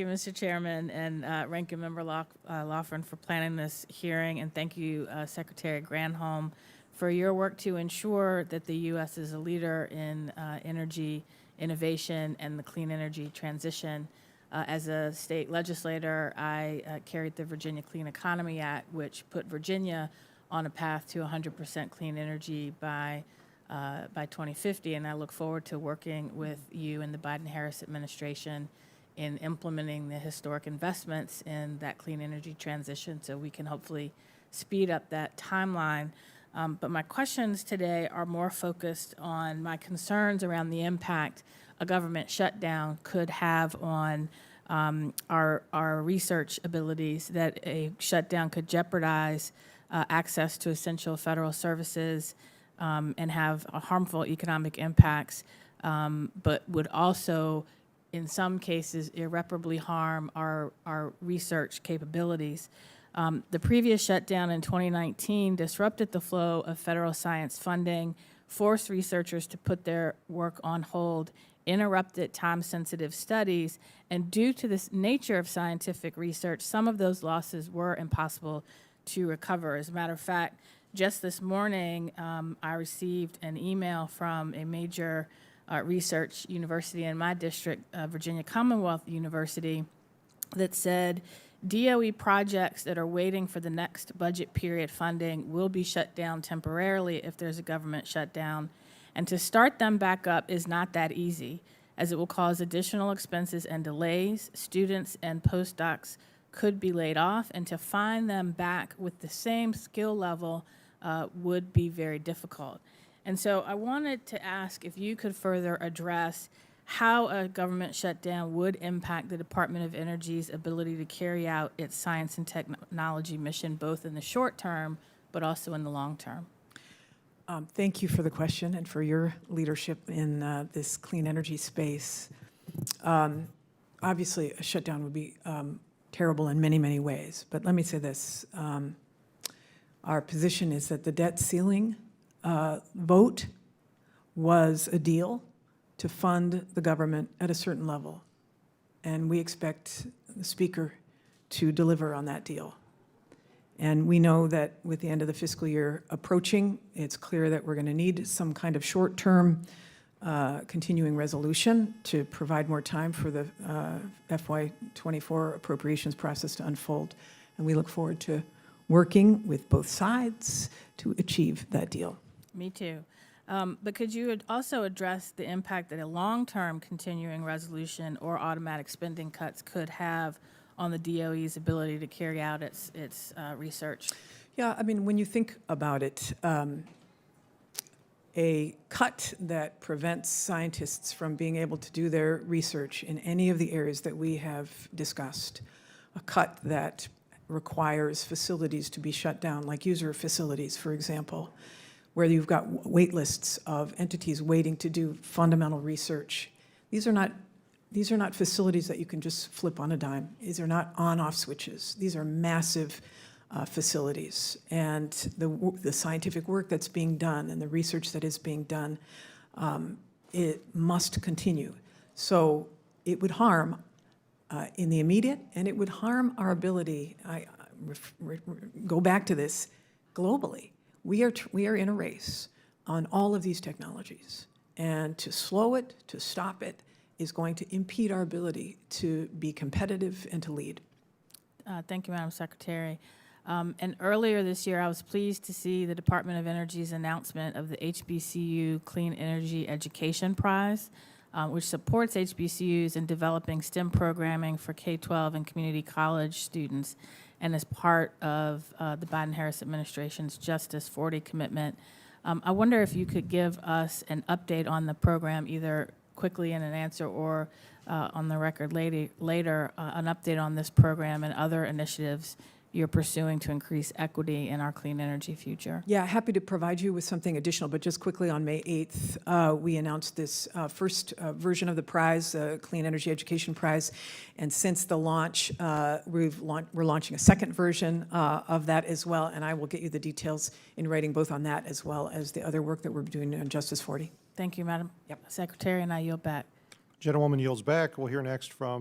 Thank you, Mr. Chairman, and Ranking Member Lawford for planning this hearing, and thank you, Secretary Granholm, for your work to ensure that the U.S. is a leader in energy innovation and the clean energy transition. As a state legislator, I carried the Virginia Clean Economy Act, which put Virginia on a path to 100% clean energy by 2050, and I look forward to working with you and the Biden-Harris administration in implementing the historic investments in that clean energy transition so we can hopefully speed up that timeline. But my questions today are more focused on my concerns around the impact a government shutdown could have on our research abilities, that a shutdown could jeopardize access to essential federal services and have harmful economic impacts, but would also in some cases irreparably harm our research capabilities. The previous shutdown in 2019 disrupted the flow of federal science funding, forced researchers to put their work on hold, interrupted time-sensitive studies, and due to the nature of scientific research, some of those losses were impossible to recover. As a matter of fact, just this morning, I received an email from a major research university in my district, Virginia Commonwealth University, that said DOE projects that are waiting for the next budget period funding will be shut down temporarily if there's a government shutdown. And to start them back up is not that easy, as it will cause additional expenses and delays. Students and postdocs could be laid off, and to find them back with the same skill level would be very difficult. And so I wanted to ask if you could further address how a government shutdown would impact the Department of Energy's ability to carry out its science and technology mission, both in the short term, but also in the long term. Thank you for the question and for your leadership in this clean energy space. Obviously, a shutdown would be terrible in many, many ways. But let me say this. Our position is that the debt ceiling vote was a deal to fund the government at a certain level. And we expect the Speaker to deliver on that deal. And we know that with the end of the fiscal year approaching, it's clear that we're going to need some kind of short-term continuing resolution to provide more time for the FY24 appropriations process to unfold. And we look forward to working with both sides to achieve that deal. Me too. But could you also address the impact that a long-term continuing resolution or automatic spending cuts could have on the DOE's ability to carry out its research? Yeah, I mean, when you think about it, a cut that prevents scientists from being able to do their research in any of the areas that we have discussed, a cut that requires facilities to be shut down, like user facilities, for example, where you've got wait lists of entities waiting to do fundamental research. These are not facilities that you can just flip on a dime. These are not on-off switches. These are massive facilities. And the scientific work that's being done and the research that is being done, it must continue. So it would harm in the immediate, and it would harm our ability, go back to this, globally. We are in a race on all of these technologies, and to slow it, to stop it, is going to impede our ability to be competitive and to lead. Thank you, Madam Secretary. And earlier this year, I was pleased to see the Department of Energy's announcement of the HBCU Clean Energy Education Prize, which supports HBCUs in developing STEM programming for K-12 and community college students, and as part of the Biden-Harris administration's Justice 40 commitment. I wonder if you could give us an update on the program, either quickly in an answer or on the record later, an update on this program and other initiatives you're pursuing to increase equity in our clean energy future. Yeah, happy to provide you with something additional, but just quickly, on May 8th, we announced this first version of the prize, the Clean Energy Education Prize, and since the launch, we're launching a second version of that as well, and I will get you the details in writing both on that as well as the other work that we're doing on Justice 40. Thank you, Madam Secretary, and I yield back. Gentlewoman yields back. We'll hear next from